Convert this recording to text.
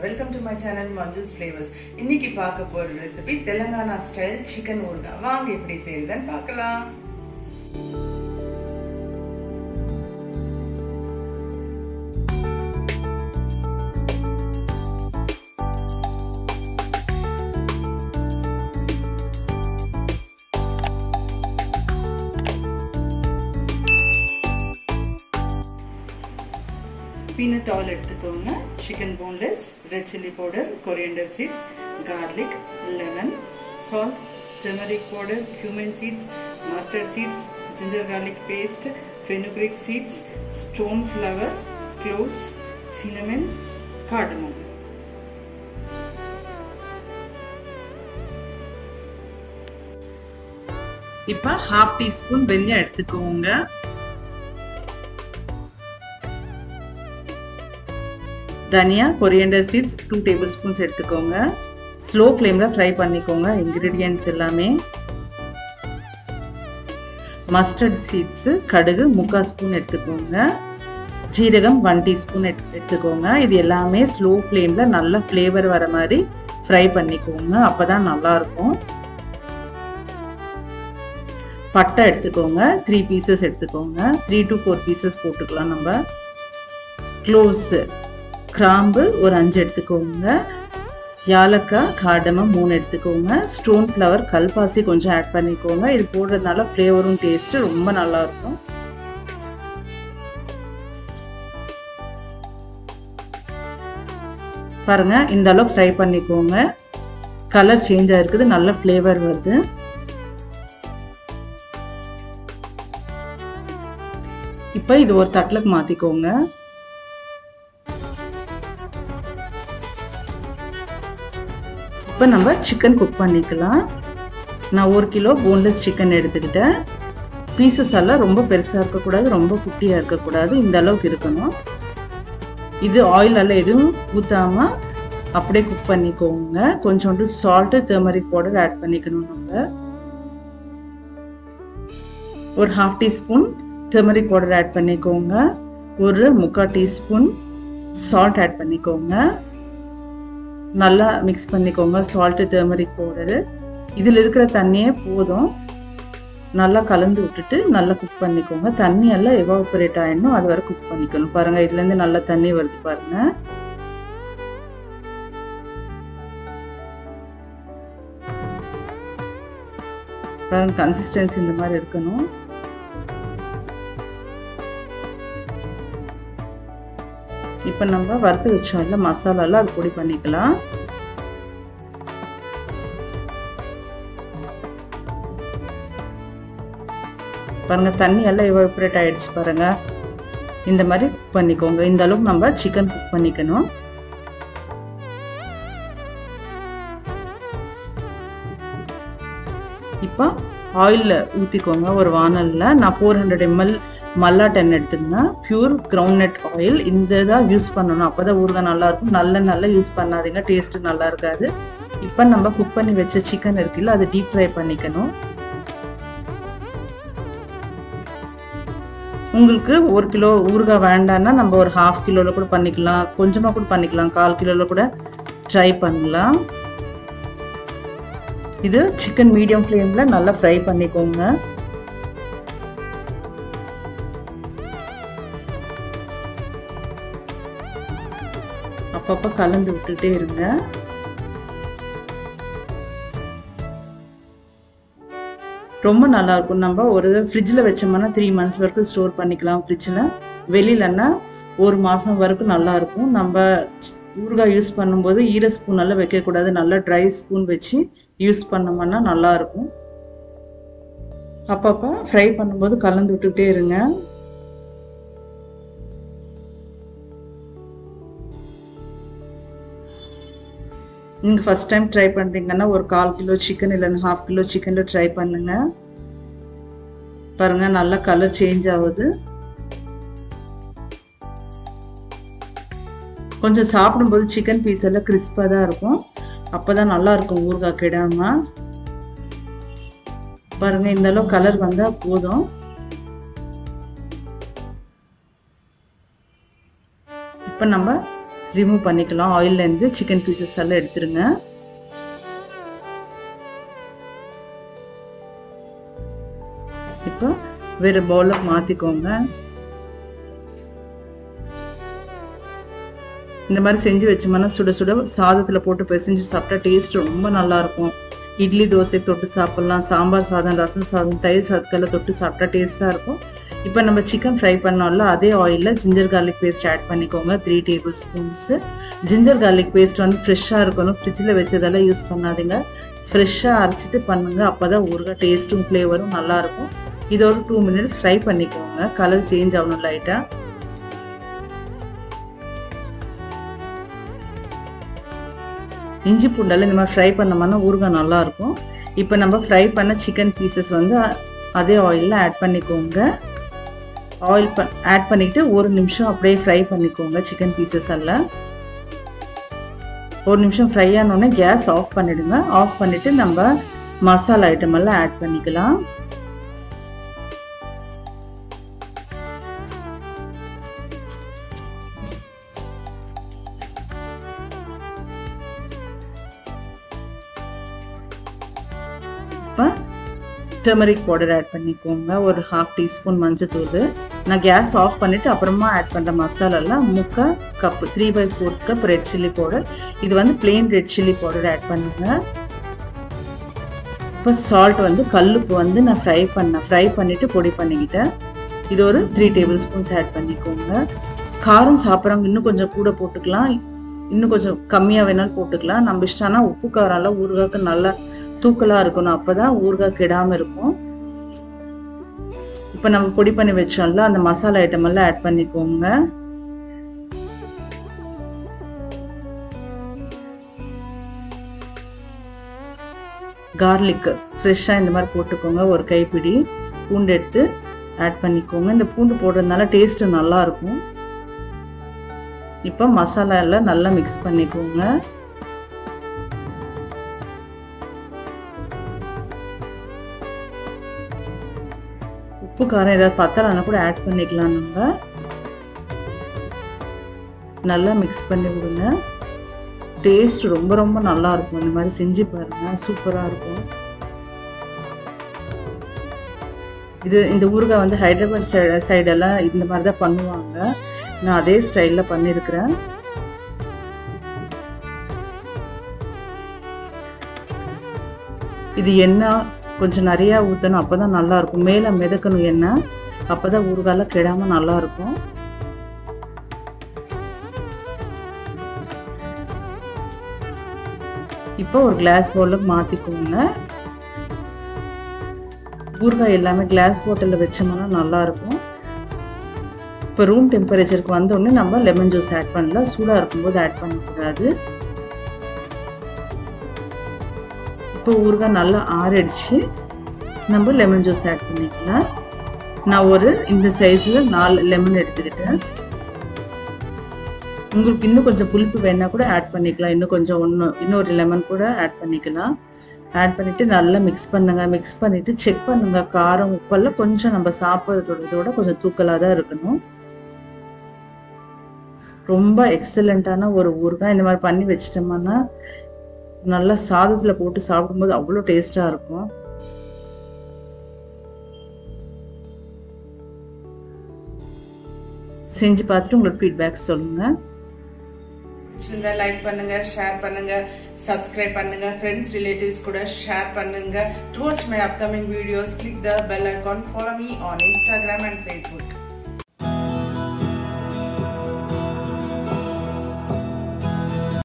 welcome to my channel Manju's Flavors. இன்னைக்கு பார்க்க போற ரெசிபி தெலுங்கானா ஸ்டைல் சிக்கன் ஊறுகாய். வாங்க எப்படி செய்யறதுன்னு பார்க்கலாம். Peanut oil எடுத்துக்கோங்க, chicken boneless, red chili powder, coriander seeds, garlic, lemon, salt, turmeric powder, cumin seeds, mustard seeds, ginger garlic paste, fenugreek seeds, stone flower, cloves, cinnamon, cardamom. இப்போ 1/2 teaspoon வெந்தயம் எடுத்துக்கோங்க. धनिया कोरिएंडर सीड्स 2 tablespoons எடுத்துக்கோங்க. Slow ஃப்ளேம்ல fry பண்ணிக்கோங்க ingredients எல்லாமே. Mustard seeds கடுகு 3/4 spoon எடுத்துக்கோங்க. ஜீரகம் 1 டீஸ்பூன் எடுத்துக்கோங்க. இது எல்லாமே ஸ்லோ ஃப்ளேம்ல நல்ல ஃப்ளேவர் வர மாதிரி ஃப்ரை பண்ணிக்கோங்க. அப்பதான் நல்லா இருக்கும். பட்டை எடுத்துக்கோங்க. 3 பீசஸ் எடுத்துக்கோங்க. 3 to 4 பீசஸ் போட்டுக்கலாம் நம்ம. க்ளோவ்ஸ் கிராம்பு ஒரு 5 எடுத்துக்கோங்க. யாலக்காய் கார்டமம் 3 எடுத்துக்கோங்க. ஸ்டோன் ஃப்ளவர் கல்பாசி கொஞ்சம் ஆட் பண்ணிக்கோங்க. இது போடுறதுனால ஃப்ளேவரும் டேஸ்ட் ரொம்ப நல்லா இருக்கும். பாருங்க இந்த அளவு ஃப்ரை பண்ணிக்கோங்க. கலர் சேஞ்ச் ஆயிருக்குது, நல்ல ஃப்ளேவர் வருது. இப்போ இது ஒரு தட்டுக்கு மாத்திக்கோங்க. இப்போ நம்ம சிக்கன் குக் பண்ணிக்கலாம். நான் 1 கிலோ போன்லெஸ் சிக்கன் எடுத்துக்கிட்டேன். பீசஸ் எல்லாம் ரொம்ப பெருசாக இருக்கக்கூடாது, ரொம்ப குட்டியாக இருக்கக்கூடாது, இந்த அளவுக்கு இருக்கணும். இது ஆயில் எல்லாம் எதுவும் ஊற்றாமல் அப்படியே குக் பண்ணிக்கோங்க. கொஞ்சோண்டு சால்ட்டு டர்மரிக் பவுடர் ஆட் பண்ணிக்கணும். நம்ம ஒரு 1/2 டீஸ்பூன் டர்மரிக் பவுடர் ஆட் பண்ணிக்கோங்க. ஒரு 3/4 டீஸ்பூன் சால்ட் ஆட் பண்ணிக்கோங்க. நல்லா மிக்ஸ் பண்ணிக்கோங்க சால்ட் டர்மரிக் பவுடரு. இதில் இருக்கிற தண்ணியே போதும். நல்லா கலந்து விட்டுட்டு நல்லா குக் பண்ணிக்கோங்க. தண்ணி எல்லாம் எவாபரேட் ஆகிடணும், அது வரை குக் பண்ணிக்கணும். பாருங்கள் இதுலேருந்து நல்லா தண்ணி வருது பாருங்கள். பாருங்க கன்சிஸ்டன்சி இந்த மாதிரி இருக்கணும். இப்போ நம்ம வறுத்து வச்சோம்ல மசாலாலாம் அது பொடி பண்ணிக்கலாம். பாருங்க தண்ணி எல்லாம் எவாபரேட் ஆயிடுச்சு பாருங்க. இந்த மாதிரி குக் பண்ணிக்கோங்க. இந்த அளவுக்கு நம்ம சிக்கன் குக் பண்ணிக்கணும். இப்போ ஆயிலில் ஊற்றிக்கோங்க. ஒரு வானலில் நான் 400 ml மல்லாட் எண்ணெய் எடுத்துங்கன்னா பியூர் கிரவுண்ட்நட் ஆயில் இந்த தான் யூஸ் பண்ணணும். அப்போ தான் ஊறுகாய் நல்லாயிருக்கும். நல்ல யூஸ் பண்ணாதீங்க, டேஸ்ட்டு நல்லா இருக்காது. இப்போ நம்ம குக் பண்ணி வச்ச சிக்கன் இருக்குல்ல அதை டீப் ஃப்ரை பண்ணிக்கணும். உங்களுக்கு 1 கிலோ ஊறுகாய் வேண்டான்னா நம்ம ஒரு 1/2 கிலோவில் கூட பண்ணிக்கலாம், கொஞ்சமாக கூட பண்ணிக்கலாம், 1/4 கிலோவில் கூட ட்ரை பண்ணலாம். இது சிக்கன் மீடியம் ஃப்ளேமில் நல்லா ஃப்ரை பண்ணிக்கோங்க. அப்பப்போ கலந்து விட்டுட்டே இருங்க. ரொம்ப நல்லா இருக்கும். நம்ம ஒரு ஃப்ரிட்ஜில் வச்சோம்னா 3 months வரைக்கும் ஸ்டோர் பண்ணிக்கலாம் ஃப்ரிட்ஜில். வெளியிலன்னா 1 மாதம் வரைக்கும் நல்லா இருக்கும். நம்ம ஊறுகாய் யூஸ் பண்ணும்போது ஈர ஸ்பூன் எல்லாம் வைக்கக்கூடாது, நல்லா ட்ரை ஸ்பூன் வச்சு யூஸ் பண்ணோம்னா நல்லா இருக்கும். அப்பப்போ ஃப்ரை பண்ணும்போது கலந்து விட்டுட்டே இருங்க. நீங்கள் ஃபஸ்ட் டைம் ட்ரை பண்ணுறீங்கன்னா ஒரு 1/4 கிலோ சிக்கன் இல்லைன்னா 1/2 கிலோ சிக்கனில் ட்ரை பண்ணுங்க. பாருங்கள் நல்லா கலர் சேஞ்ச் ஆகுது. கொஞ்சம் சாப்பிடும்போது சிக்கன் பீஸ் எல்லாம் கிறிஸ்பாக தான் இருக்கும். அப்போ தான் நல்லா இருக்கும் ஊறுகாய் கெடாமல். பாருங்கள் இந்த அளவு கலர் வந்தால் போதும். இப்போ நம்ம ரிமூவ் பண்ணிக்கலாம். ஆயில்ல இருந்து சிக்கன் பீசஸ் எல்லாம் எடுத்துருங்க. இப்போ வேற பவுலுக்கு மாத்திக்கோங்க. இந்த மாதிரி செஞ்சு வச்சோம்னா சுட சுட சாதத்தில் போட்டு பிசைஞ்சு சாப்பிட்டா டேஸ்ட் ரொம்ப நல்லா இருக்கும். இட்லி தோசை தொட்டு சாப்பிட்லாம், சாம்பார் சாதம், ரசம் சாதம், தயிர் சாதத்தில் தொட்டு சாப்பிட்டா டேஸ்ட்டாக இருக்கும். இப்போ நம்ம சிக்கன் ஃப்ரை பண்ணோம்ல, அதே ஆயிலில் ஜிஞ்சர் கார்லிக் பேஸ்ட் ஆட் பண்ணிக்கோங்க 3 table spoons. Ginger garlic paste வந்து ஃப்ரெஷ்ஷாக இருக்கணும், ஃப்ரிட்ஜில் வச்சதெல்லாம் யூஸ் பண்ணாதீங்க. ஃப்ரெஷ்ஷாக அரைச்சிட்டு பண்ணுங்க, அப்போ தான் ஊறுகாய் டேஸ்ட்டும் ஃப்ளேவரும் நல்லாயிருக்கும். இதை ஒரு 2 மினிட்ஸ் ஃப்ரை பண்ணிக்கோங்க. கலர் சேஞ்ச் ஆகணும் லைட்டாக. இஞ்சி பூண்டெல்லாம் இந்த மாதிரி ஃப்ரை பண்ணோம்னா ஊறுகாய் நல்லாயிருக்கும். இப்போ நம்ம ஃப்ரை பண்ண சிக்கன் பீசஸ் வந்து அதே ஆயிலில் ஆட் பண்ணிக்கோங்க. ஆயில் ஆட் பண்ணிக்கிட்டு 1 நிமிஷம் அப்படியே ஃப்ரை பண்ணிக்கோங்க. சிக்கன் பீசஸ் எல்லாம் 1 நிமிஷம் ஃப்ரை ஆனோடனே கேஸ் ஆஃப் பண்ணிவிடுங்க. ஆஃப் பண்ணிவிட்டு நம்ம மசாலா ஐட்டம் எல்லாம் ஆட் பண்ணிக்கலாம். டர்மரிக் பவுடர் ஆட் பண்ணிக்கோங்க. ஒரு 1/2 டீஸ்பூன் மஞ்சத்தூள். நான் கேஸ் ஆஃப் பண்ணிவிட்டு அப்புறமா ஆட் பண்ணுற மசாலாலாம் 3/4 cup 3/4 cup red chilli powder. இது வந்து plain red chilli powder add பண்ணுங்க. இப்போ சால்ட் வந்து கல்லுப்பு வந்து நான் ஃப்ரை பண்ணிவிட்டு பொடி பண்ணிக்கிட்டேன். இது ஒரு 3 டேபிள் ஸ்பூன்ஸ் ஆட் பண்ணிக்கோங்க. காரம் சாப்பிட்றவங்க இன்னும் கொஞ்சம் கூட போட்டுக்கலாம், இன்னும் கொஞ்சம் கம்மியாக வேணாலும் போட்டுக்கலாம். நம்ம இஷ்டம்னா உப்பு காரம்லாம் ஊறுகாய்க்கு நல்லா தூக்கலாக இருக்கணும், அப்போ தான் ஊறுகாய் கெடாமல் இருக்கும். இப்போ நம்ம பொடி பண்ணி வச்சோம்ல, அந்த மசாலா ஐட்டம் எல்லாம் ஆட் பண்ணிக்கோங்க. கார்லிக் ஃப்ரெஷ்ஷாக இந்த மாதிரி போட்டுக்கோங்க. ஒரு கைப்பிடி பூண்டு எடுத்து ஆட் பண்ணிக்கோங்க. இந்த பூண்டு போடுறதுனால டேஸ்ட்டு நல்லாயிருக்கும். இப்போ மசாலா எல்லாம் நல்லா மிக்ஸ் பண்ணிக்கோங்க. உப்பு காரம் ஏதாவது பத்தலைன்னா கூட ஆட் பண்ணிக்கலாம். நம்ம நல்லா மிக்ஸ் பண்ணி விடுங்க. டேஸ்ட் ரொம்ப ரொம்ப நல்லா இருக்கும். இந்த மாதிரி செஞ்சு பாருங்க, சூப்பராக இருக்கும். இந்த ஊறுகாய் வந்து ஹைதராபாத் சைடெல்லாம் இந்த மாதிரி தான் பண்ணுவாங்க. நான் அதே ஸ்டைலில் பண்ணியிருக்கிறேன். இது எண்ணெய் கொஞ்சம் நிறையா ஊற்றணும், அப்போ தான் நல்லாயிருக்கும். மேலே மிதக்கணும் எண்ணெய், அப்போ தான் ஊறுகாயெல்லாம் கெடாமல் நல்லாயிருக்கும். இப்போ ஒரு கிளாஸ் பவுலுக்கு மாற்றிக்கோங்க. ஊறுகாய் எல்லாமே கிளாஸ் பாட்டிலில் வச்சோம்னா நல்லாயிருக்கும். இப்போ ரூம் டெம்பரேச்சருக்கு வந்தோடனே நம்ம லெமன் ஜூஸ் ஆட் பண்ணலாம். சூடாக இருக்கும்போது ஆட் பண்ணக்கூடாது. இப்போ ஊறுகாய் நல்லா ஆறிடுச்சு, நம்ம லெமன் ஜூஸ் ஆட் பண்ணிக்கலாம். நான் இந்த சைஸில் 4 லெமன் எடுத்துக்கிட்டேன். உங்களுக்கு இன்னும் கொஞ்சம் புளிப்பு வேணா கூட ஆட் பண்ணிக்கலாம். இன்னும் கொஞ்சம் இன்னொரு லெமன் கூட ஆட் பண்ணிக்கலாம். ஆட் பண்ணிவிட்டு நல்லா மிக்ஸ் பண்ணுங்க. மிக்ஸ் பண்ணிவிட்டு செக் பண்ணுங்க, காரம் உப்பெல்லாம் கொஞ்சம் நம்ம சாப்பிட்றதோட கொஞ்சம் தூக்கலாக தான் இருக்கணும். ரொம்ப எக்ஸலண்ட்டான ஒரு ஊறுகாய். இந்த மாதிரி பண்ணி வச்சிட்டோம்னா நல்லா சாதத்தில் போட்டு சாப்பிடும்போது அவ்வளோ டேஸ்ட்டாக இருக்கும். செஞ்சு பார்த்துட்டு உங்களுக்கு ஃபீட்பேக் சொல்லுங்கள். லைக் பண்ணுங்க, ஷேர் பண்ணுங்க, சப்ஸ்கிரைப் பண்ணுங்க, ஃப்ரெண்ட்ஸ் ரிலேட்டிவ்ஸ் கூட ஷேர் பண்ணுங்க. To watch my upcoming videos, click the bell icon. Follow me on Instagram and Facebook.